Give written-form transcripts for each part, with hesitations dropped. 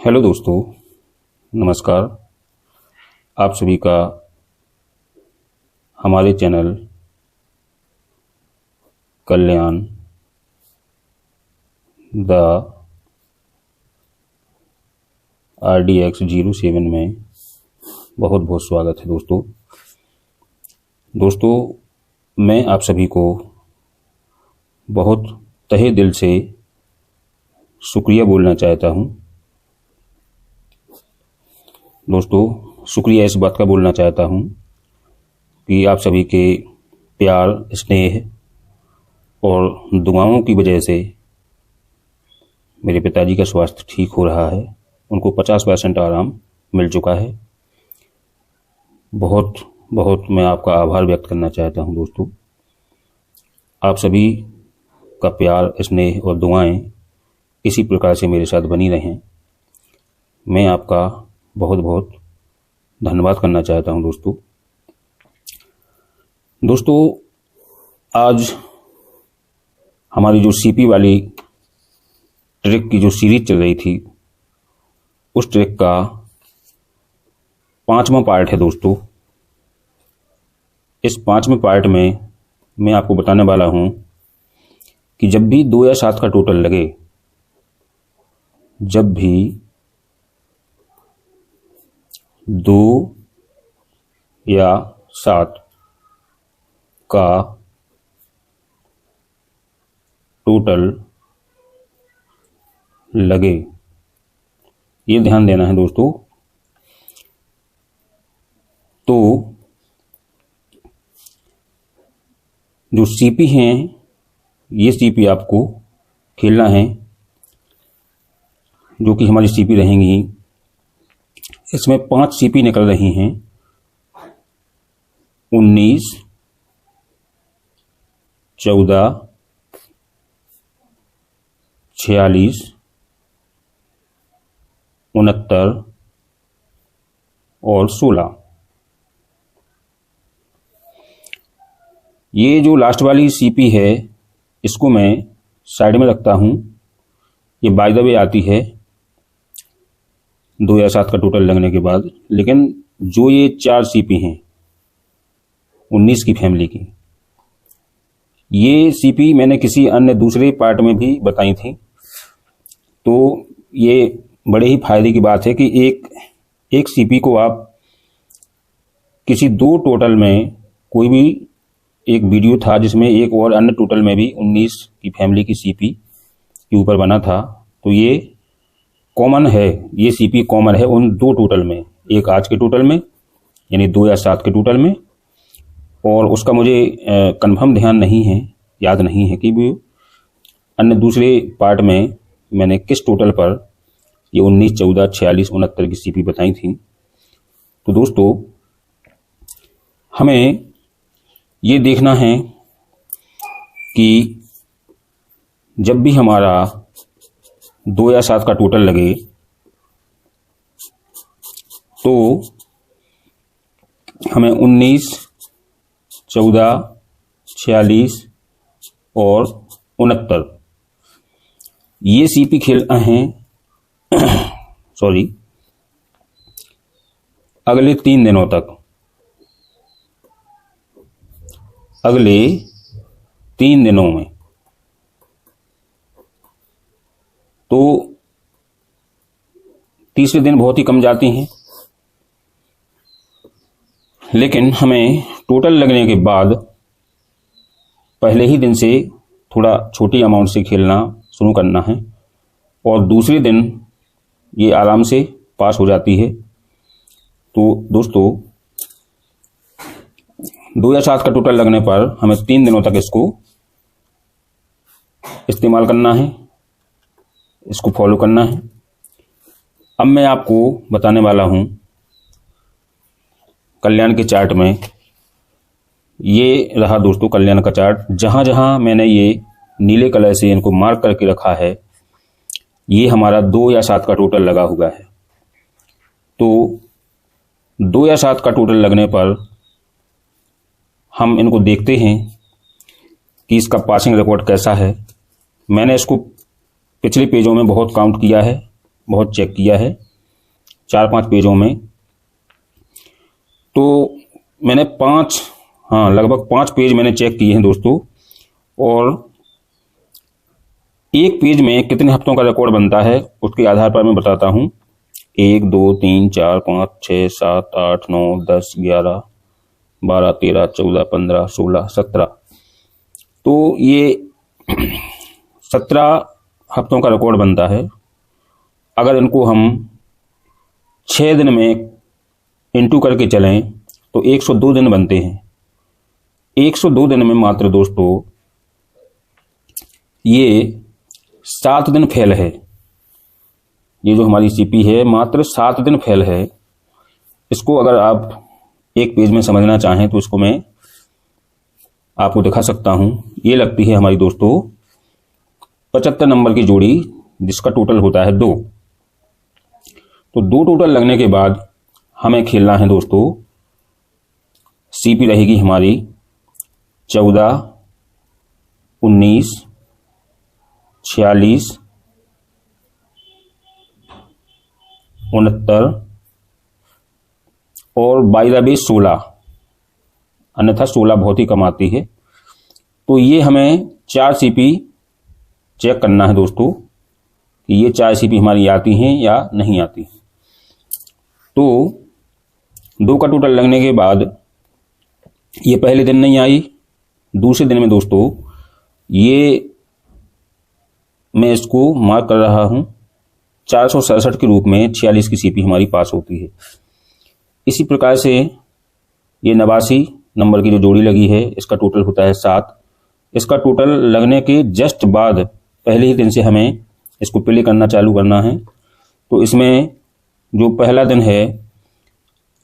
Hello दोस्तों, नमस्कार। आप सभी का हमारे चैनल कल्याण द RDX07 में बहुत बहुत स्वागत है। दोस्तों मैं आप सभी को बहुत तहे दिल से शुक्रिया बोलना चाहता हूँ। दोस्तों शुक्रिया इस बात का बोलना चाहता हूँ कि आप सभी के प्यार, स्नेह और दुआओं की वजह से मेरे पिताजी का स्वास्थ्य ठीक हो रहा है। उनको 50% आराम मिल चुका है। बहुत बहुत मैं आपका आभार व्यक्त करना चाहता हूँ। दोस्तों आप सभी का प्यार, स्नेह और दुआएं इसी प्रकार से मेरे साथ बनी रहें। मैं आपका बहुत बहुत धन्यवाद करना चाहता हूं। दोस्तों आज हमारी जो सीपी वाली ट्रिक की जो सीरीज चल रही थी, उस ट्रिक का 5वां पार्ट है। दोस्तों इस 5वें पार्ट में मैं आपको बताने वाला हूं कि जब भी 2 या 7 का टोटल लगे, जब भी 2 या 7 का टोटल लगे, ये ध्यान देना है दोस्तों। तो जो सीपी हैं, ये सीपी आपको खेलना है, जो कि हमारी सीपी रहेंगी। इसमें 5 सीपी निकल रही हैं। 19, 14, 46, 69 और 16। ये जो लास्ट वाली सीपी है, इसको मैं साइड में रखता हूं। ये बाय द वे आती है 2 या 7 का टोटल लगने के बाद। लेकिन जो ये 4 सीपी हैं 19 की फैमिली की, ये सीपी मैंने किसी अन्य दूसरे पार्ट में भी बताई थी। तो ये बड़े ही फायदे की बात है कि एक सीपी को आप किसी 2 टोटल में, कोई भी एक वीडियो था जिसमें एक और अन्य टोटल में भी 19 की फैमिली की सीपी के ऊपर बना था। तो ये कॉमन है, ये सीपी कॉमन है उन 2 टोटल में, एक आज के टोटल में यानी 2 या 7 के टोटल में। और उसका मुझे कंफर्म ध्यान नहीं है, याद नहीं है कि भी अन्य दूसरे पार्ट में मैंने किस टोटल पर ये 19, 14, 46, 69 की सीपी बताई थी। तो दोस्तों हमें ये देखना है कि जब भी हमारा 2 या 7 का टोटल लगे, तो हमें 19, 14, 46 और 69 ये सीपी खेलना है अगले 3 दिनों तक। अगले 3 दिनों में तो तीसरे दिन बहुत ही कम जाती हैं, लेकिन हमें टोटल लगने के बाद पहले ही दिन से थोड़ा छोटी अमाउंट से खेलना शुरू करना है, और दूसरे दिन ये आराम से पास हो जाती है। तो दोस्तों 2 या 7 का टोटल लगने पर हमें 3 दिनों तक इसको इस्तेमाल करना है, इसको फॉलो करना है। अब मैं आपको बताने वाला हूं कल्याण के चार्ट में। ये रहा दोस्तों कल्याण का चार्ट। जहां जहां मैंने ये नीले कलर से इनको मार्क करके रखा है, ये हमारा 2 या 7 का टोटल लगा हुआ है। तो 2 या 7 का टोटल लगने पर हम इनको देखते हैं कि इसका पासिंग रिकॉर्ड कैसा है। मैंने इसको पिछले पेजों में बहुत काउंट किया है, बहुत चेक किया है 4-5 पेजों में। तो मैंने लगभग 5 पेज मैंने चेक किए हैं दोस्तों, और एक पेज में कितने हफ्तों का रिकॉर्ड बनता है उसके आधार पर मैं बताता हूं। 1 2 3 4 5 6 7 8 9 10 11 12 13 14 15 16 17, तो ये 17 हफ्तों का रिकॉर्ड बनता है। अगर इनको हम 6 दिन में इंटू करके चलें तो 102 दिन बनते हैं। 102 दिन में मात्र दोस्तों ये 7 दिन फेल है। ये जो हमारी सीपी है मात्र 7 दिन फेल है। इसको अगर आप एक पेज में समझना चाहें तो इसको मैं आपको दिखा सकता हूं। ये लगती है हमारी दोस्तों 75 नंबर की जोड़ी, जिसका टोटल होता है 2। तो 2 टोटल लगने के बाद हमें खेलना है दोस्तों। सीपी रहेगी हमारी 14, 19, 46, 69 और बाई द वे 16, अन्यथा 16 बहुत ही कम आती है। तो ये हमें 4 सीपी चेक करना है दोस्तों कि ये 4 सीपी हमारी आती हैं या नहीं आती। तो 2 का टोटल लगने के बाद ये पहले दिन नहीं आई, दूसरे दिन में दोस्तों ये मैं इसको मार्क कर रहा हूं 467 के रूप में 46 की सीपी हमारी पास होती है। इसी प्रकार से ये 89 नंबर की जो जोड़ी लगी है इसका टोटल होता है 7। इसका टोटल लगने के जस्ट बाद पहले ही दिन से हमें इसको प्ले करना चालू करना है। तो इसमें जो पहला दिन है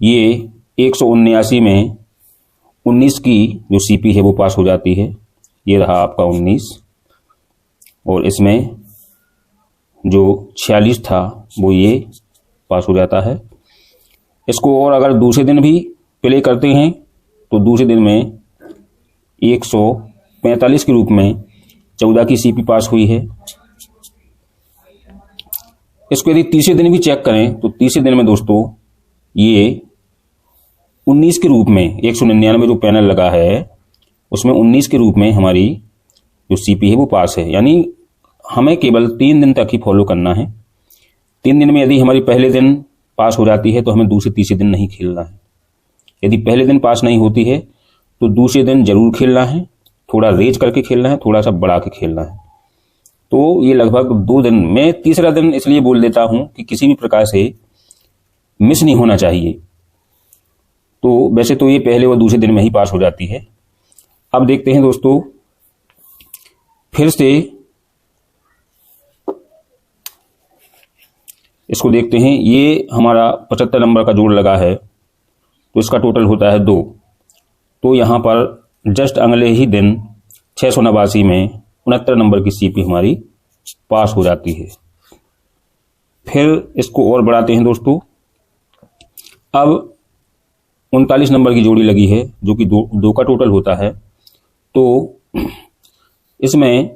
ये 179 में 19 की जो सीपी है वो पास हो जाती है। ये रहा आपका 19, और इसमें जो 46 था वो ये पास हो जाता है। इसको और अगर दूसरे दिन भी प्ले करते हैं तो दूसरे दिन में 145 के रूप में 14 की सीपी पास हुई है। इसको यदि तीसरे दिन भी चेक करें तो तीसरे दिन में दोस्तों ये 19 के रूप में 199 जो पैनल लगा है उसमें 19 के रूप में हमारी जो सीपी है वो पास है। यानी हमें केवल 3 दिन तक ही फॉलो करना है। 3 दिन में यदि हमारी पहले दिन पास हो जाती है तो हमें दूसरे तीसरे दिन नहीं खेलना है। यदि पहले दिन पास नहीं होती है तो दूसरे दिन जरूर खेलना है, थोड़ा रेज करके खेलना है, थोड़ा सा बढ़ा के खेलना है। तो ये लगभग 2 दिन, मैं तीसरा दिन इसलिए बोल देता हूं कि किसी भी प्रकार से मिस नहीं होना चाहिए। तो वैसे तो ये पहले और दूसरे दिन में ही पास हो जाती है। अब देखते हैं दोस्तों फिर से इसको देखते हैं। ये हमारा 75 नंबर का जोड़ लगा है तो इसका टोटल होता है 2। तो यहां पर जस्ट अगले ही दिन 689 में 69 नंबर की सीपी हमारी पास हो जाती है। फिर इसको और बढ़ाते हैं दोस्तों। अब 39 नंबर की जोड़ी लगी है जो कि 2 का टोटल होता है। तो इसमें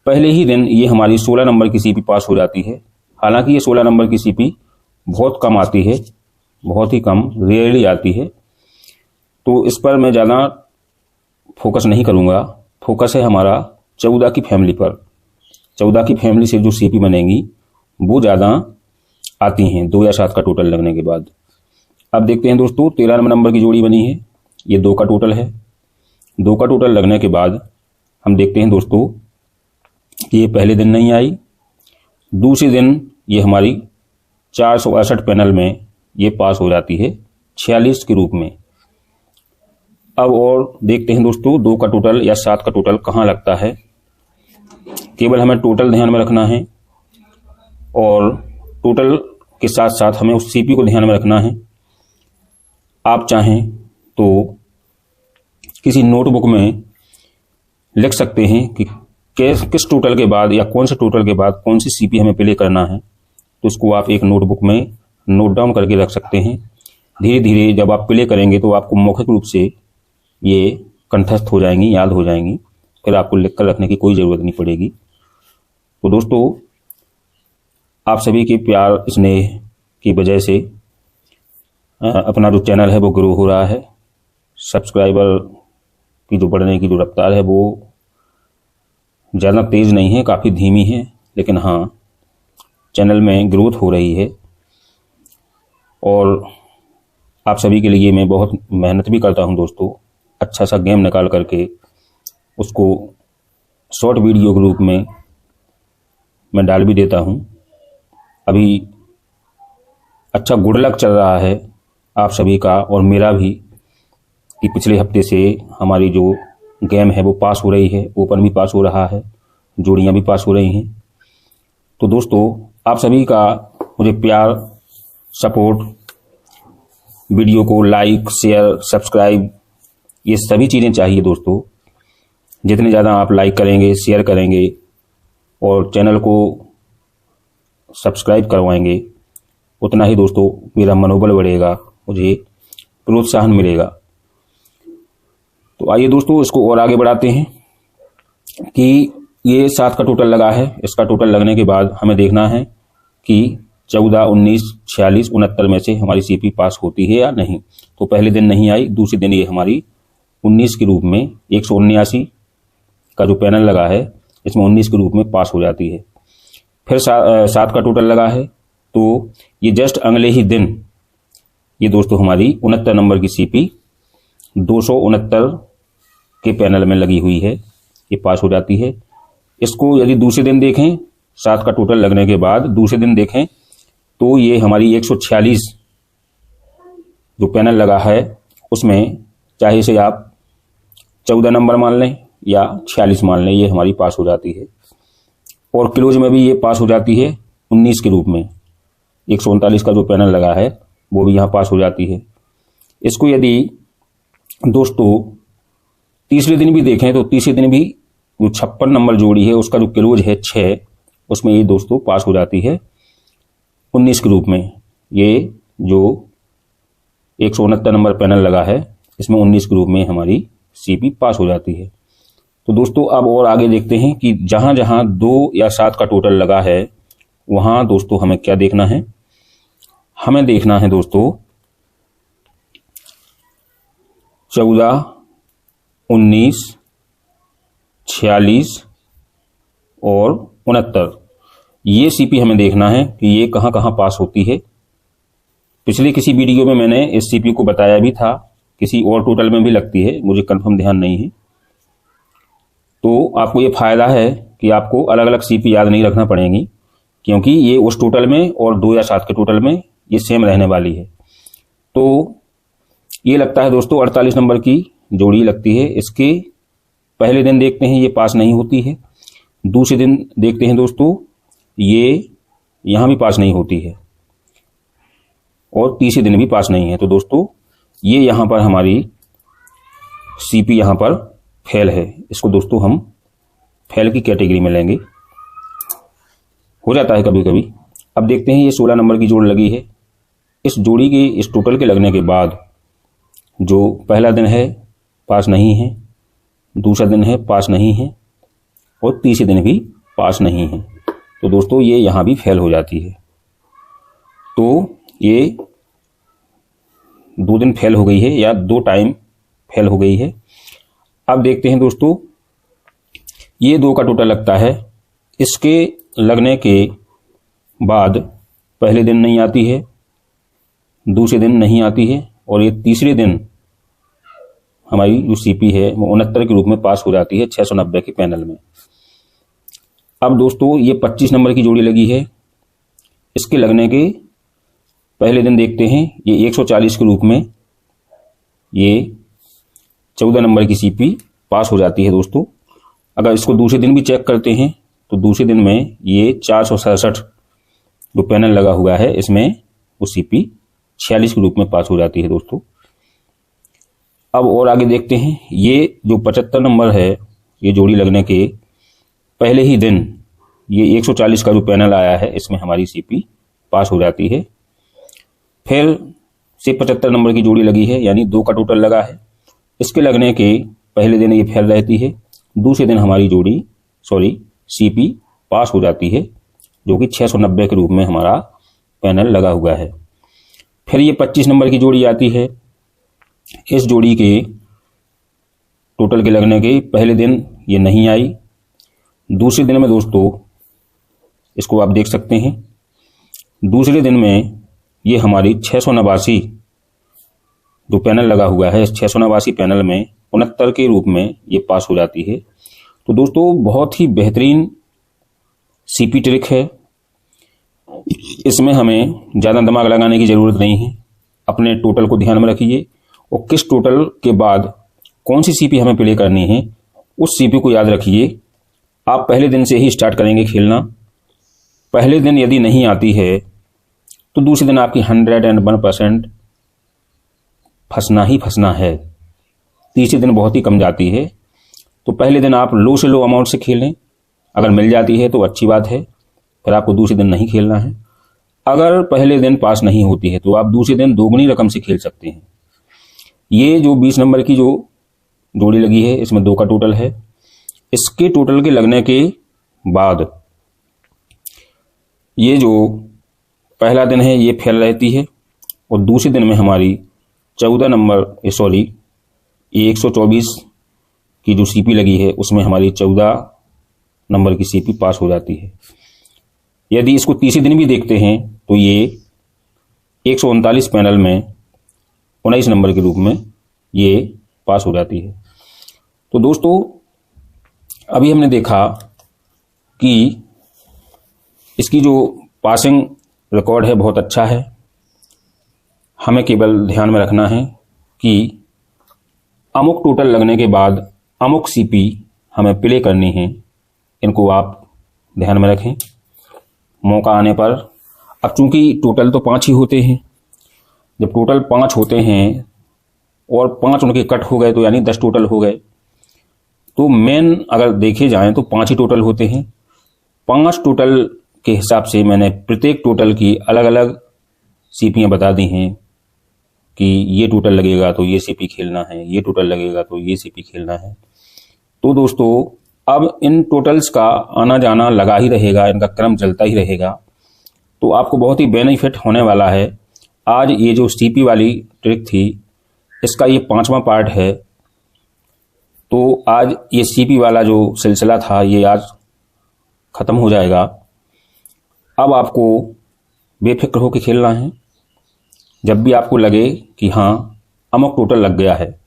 पहले ही दिन ये हमारी 16 नंबर की सीपी पास हो जाती है। हालांकि ये 16 नंबर की सीपी बहुत कम आती है, बहुत ही कम, रेयरली आती है। तो इस पर मैं ज़्यादा फोकस नहीं करूंगा। फोकस है हमारा 14 की फैमिली पर। 14 की फैमिली से जो सीपी बनेंगी वो ज़्यादा आती हैं 2 या 7 का टोटल लगने के बाद। अब देखते हैं दोस्तों 13 नंबर की जोड़ी बनी है, ये 2 का टोटल है। 2 का टोटल लगने के बाद हम देखते हैं दोस्तों कि ये पहले दिन नहीं आई, दूसरे दिन ये हमारी 468 पैनल में ये पास हो जाती है 46 के रूप में। अब और देखते हैं दोस्तों 2 का टोटल या 7 का टोटल कहाँ लगता है। केवल हमें टोटल ध्यान में रखना है और टोटल के साथ साथ हमें उस सीपी को ध्यान में रखना है। आप चाहें तो किसी नोटबुक में लिख सकते हैं कि किस टोटल के बाद या कौन से टोटल के बाद कौन सी सीपी हमें प्ले करना है, तो उसको आप एक नोटबुक में नोट डाउन करके रख सकते हैं। धीरे धीरे जब आप प्ले करेंगे तो आपको मौखिक रूप से ये कंठस्थ हो जाएंगी, याद हो जाएंगी, फिर आपको लिख कर रखने की कोई ज़रूरत नहीं पड़ेगी। तो दोस्तों आप सभी के प्यार स्नेह की वजह से अपना जो चैनल है वो ग्रो हो रहा है। सब्सक्राइबर की जो बढ़ने की जो रफ्तार है वो ज़्यादा तेज़ नहीं है, काफ़ी धीमी है, लेकिन हाँ चैनल में ग्रोथ हो रही है। और आप सभी के लिए मैं बहुत मेहनत भी करता हूं दोस्तों। अच्छा सा गेम निकाल करके उसको शॉर्ट वीडियो के रूप में मैं डाल भी देता हूं। अभी अच्छा गुड लक चल रहा है आप सभी का और मेरा भी, कि पिछले हफ्ते से हमारी जो गेम है वो पास हो रही है, ओपन भी पास हो रहा है, जोड़ियां भी पास हो रही हैं। तो दोस्तों आप सभी का मुझे प्यार, सपोर्ट, वीडियो को लाइक, शेयर, सब्सक्राइब, ये सभी चीज़ें चाहिए दोस्तों। जितने ज़्यादा आप लाइक करेंगे, शेयर करेंगे और चैनल को सब्सक्राइब करवाएंगे, उतना ही दोस्तों मेरा मनोबल बढ़ेगा, मुझे प्रोत्साहन मिलेगा। तो आइए दोस्तों इसको और आगे बढ़ाते हैं कि ये 7 का टोटल लगा है। इसका टोटल लगने के बाद हमें देखना है कि 14, 19, 46, 69 में से हमारी सीपी पास होती है या नहीं। तो पहले दिन नहीं आई, दूसरे दिन ये हमारी 19 के रूप में 179 का जो पैनल लगा है इसमें 19 के रूप में पास हो जाती है। फिर 7 का टोटल लगा है, तो ये जस्ट अगले ही दिन ये दोस्तों हमारी 69 नंबर की सीपी 269 के पैनल में लगी हुई है, ये पास हो जाती है। इसको यदि दूसरे दिन देखें, 7 का टोटल लगने के बाद दूसरे दिन देखें तो ये हमारी 146 जो पैनल लगा है उसमें चाहे इसे आप 14 नंबर मान लें या 46 मान लें, ये हमारी पास हो जाती है। और क्लोज में भी ये पास हो जाती है 19 के रूप में। 139 का जो पैनल लगा है वो भी यहाँ पास हो जाती है। इसको यदि दोस्तों तीसरे दिन भी देखें तो तीसरे दिन भी जो 56 नंबर जोड़ी है उसका जो क्लोज है 6, उसमें ये दोस्तों पास हो जाती है 19 के रूप में। ये जो 169 नंबर पैनल लगा है इसमें 19 के रूप में हमारी सीपी पास हो जाती है। तो दोस्तों अब और आगे देखते हैं कि जहां जहां 2 या 7 का टोटल लगा है वहां दोस्तों हमें क्या देखना है। हमें देखना है दोस्तों 14, 19, 46 और 69, ये सीपी हमें देखना है कि ये कहां कहां पास होती है। पिछले किसी वीडियो में मैंने इस सीपी को बताया भी था, किसी और टोटल में भी लगती है, मुझे कंफर्म ध्यान नहीं है। तो आपको ये फायदा है कि आपको अलग अलग सीपी याद नहीं रखना पड़ेगी, क्योंकि ये उस टोटल में और 2 या 7 के टोटल में ये सेम रहने वाली है। तो ये लगता है दोस्तों 48 नंबर की जोड़ी लगती है। इसके पहले दिन देखते हैं ये पास नहीं होती है, दूसरे दिन देखते हैं दोस्तों ये यहां भी पास नहीं होती है और तीसरे दिन भी पास नहीं है। तो दोस्तों ये यहां पर हमारी सीपी यहां पर फेल है। इसको दोस्तों हम फेल की कैटेगरी में लेंगे, हो जाता है कभी कभी। अब देखते हैं ये 16 नंबर की जोड़ लगी है। इस जोड़ी के इस टोटल के लगने के बाद जो पहला दिन है पास नहीं है, दूसरा दिन है पास नहीं है और तीसरे दिन भी पास नहीं है। तो दोस्तों ये यहां भी फेल हो जाती है। तो ये 2 दिन फेल हो गई है या 2 टाइम फेल हो गई है। अब देखते हैं दोस्तों ये 2 का टोटल लगता है। इसके लगने के बाद पहले दिन नहीं आती है, दूसरे दिन नहीं आती है और ये तीसरे दिन हमारी जो सीपी है वो 69 के रूप में पास हो जाती है 690 के पैनल में। अब दोस्तों ये 25 नंबर की जोड़ी लगी है। इसके लगने के पहले दिन देखते हैं ये 140 के रूप में ये 14 नंबर की सीपी पास हो जाती है दोस्तों। अगर इसको दूसरे दिन भी चेक करते हैं तो दूसरे दिन में ये 467 जो पैनल लगा हुआ है इसमें वो सीपी 46 के रूप में पास हो जाती है दोस्तों। अब और आगे देखते हैं ये जो 75 नंबर है ये जोड़ी लगने के पहले ही दिन ये 140 का जो पैनल आया है इसमें हमारी सीपी पास हो जाती है। फिर से 75 नंबर की जोड़ी लगी है, यानी 2 का टोटल लगा है। इसके लगने के पहले दिन ये फेल रहती है, दूसरे दिन हमारी जोड़ी सीपी पास हो जाती है जो कि 690 के रूप में हमारा पैनल लगा हुआ है। फिर ये 25 नंबर की जोड़ी आती है। इस जोड़ी के टोटल के लगने के पहले दिन ये नहीं आई। दूसरे दिन में दोस्तों इसको आप देख सकते हैं, दूसरे दिन में ये हमारी 689 जो पैनल लगा हुआ है, इस 689 पैनल में 69 के रूप में ये पास हो जाती है। तो दोस्तों बहुत ही बेहतरीन सीपी ट्रिक है। इसमें हमें ज़्यादा दिमाग लगाने की ज़रूरत नहीं है। अपने टोटल को ध्यान में रखिए और किस टोटल के बाद कौन सी सीपी हमें प्ले करनी है उस सीपी को याद रखिए। आप पहले दिन से ही स्टार्ट करेंगे खेलना। पहले दिन यदि नहीं आती है तो दूसरे दिन आपकी 101% फंसना ही फंसना है। तीसरे दिन बहुत ही कम जाती है। तो पहले दिन आप लो से लो अमाउंट से खेलें। अगर मिल जाती है तो अच्छी बात है, फिर आपको दूसरे दिन नहीं खेलना है। अगर पहले दिन पास नहीं होती है तो आप दूसरे दिन दोगुनी रकम से खेल सकते हैं। ये जो 20 नंबर की जो जोड़ी लगी है, इसमें 2 का टोटल है। इसके टोटल के लगने के बाद ये जो पहला दिन है ये फेल रहती है और दूसरे दिन में हमारी 124 की जो सीपी लगी है उसमें हमारी 14 नंबर की सीपी पास हो जाती है। यदि इसको तीसरे दिन भी देखते हैं तो ये 139 पैनल में 19 नंबर के रूप में ये पास हो जाती है। तो दोस्तों अभी हमने देखा कि इसकी जो पासिंग रिकॉर्ड है बहुत अच्छा है। हमें केवल ध्यान में रखना है कि अमुक टोटल लगने के बाद अमुक सीपी हमें प्ले करनी है। इनको आप ध्यान में रखें मौका आने पर। अब चूंकि टोटल तो 5 ही होते हैं, जब टोटल 5 होते हैं और 5 उनके कट हो गए तो यानी 10 टोटल हो गए। तो मेन अगर देखे जाएं तो 5 ही टोटल होते हैं। 5 टोटल के हिसाब से मैंने प्रत्येक टोटल की अलग अलग सीपियां बता दी हैं कि ये टोटल लगेगा तो ये सीपी खेलना है, ये टोटल लगेगा तो ये सीपी खेलना है। तो दोस्तों अब इन टोटल्स का आना जाना लगा ही रहेगा, इनका क्रम चलता ही रहेगा। तो आपको बहुत ही बेनिफिट होने वाला है। आज ये जो सीपी वाली ट्रिक थी इसका ये 5वां पार्ट है। तो आज ये सीपी वाला जो सिलसिला था ये आज ख़त्म हो जाएगा। अब आपको बेफिक्र होकर खेलना है। जब भी आपको लगे कि हाँ अमुक टोटल लग गया है,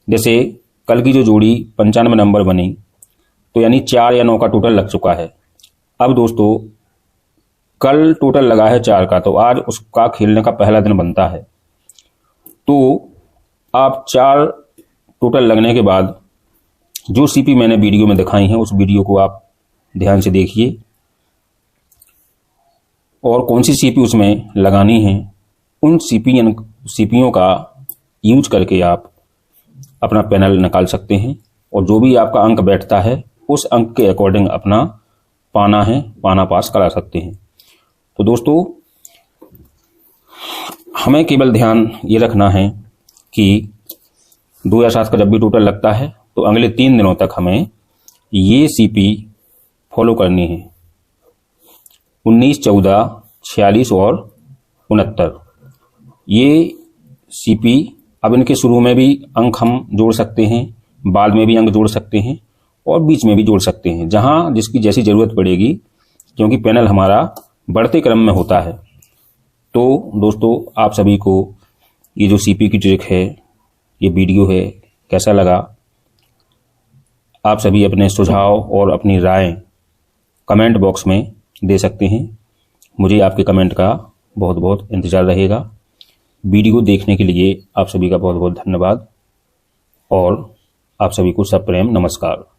जैसे कल की जो जोड़ी 95 नंबर बनी तो यानी 4 या 9 का टोटल लग चुका है। अब दोस्तों कल टोटल लगा है 4 का, तो आज उसका खेलने का पहला दिन बनता है। तो आप 4 टोटल लगने के बाद जो सीपी मैंने वीडियो में दिखाई है उस वीडियो को आप ध्यान से देखिए और कौन सी सीपी उसमें लगानी है उन सीपीओं का यूज करके आप अपना पैनल निकाल सकते हैं और जो भी आपका अंक बैठता है उस अंक के अकॉर्डिंग अपना पाना पास करा सकते हैं। तो दोस्तों हमें केवल ध्यान ये रखना है कि 2 या 7 का जब भी टोटल लगता है तो अगले 3 दिनों तक हमें ये सीपी फॉलो करनी है। 19, 14, 46 और 69 ये सीपी। अब इनके शुरू में भी अंक हम जोड़ सकते हैं, बाद में भी अंक जोड़ सकते हैं और बीच में भी जोड़ सकते हैं, जहां जिसकी जैसी ज़रूरत पड़ेगी, क्योंकि पैनल हमारा बढ़ते क्रम में होता है। तो दोस्तों आप सभी को ये जो सीपी की ट्रिक है, ये वीडियो है, कैसा लगा? आप सभी अपने सुझाव और अपनी राय कमेंट बॉक्स में दे सकते हैं। मुझे आपके कमेंट का बहुत बहुत इंतज़ार रहेगा। वीडियो देखने के लिए आप सभी का बहुत बहुत धन्यवाद और आप सभी को सप्रेम नमस्कार।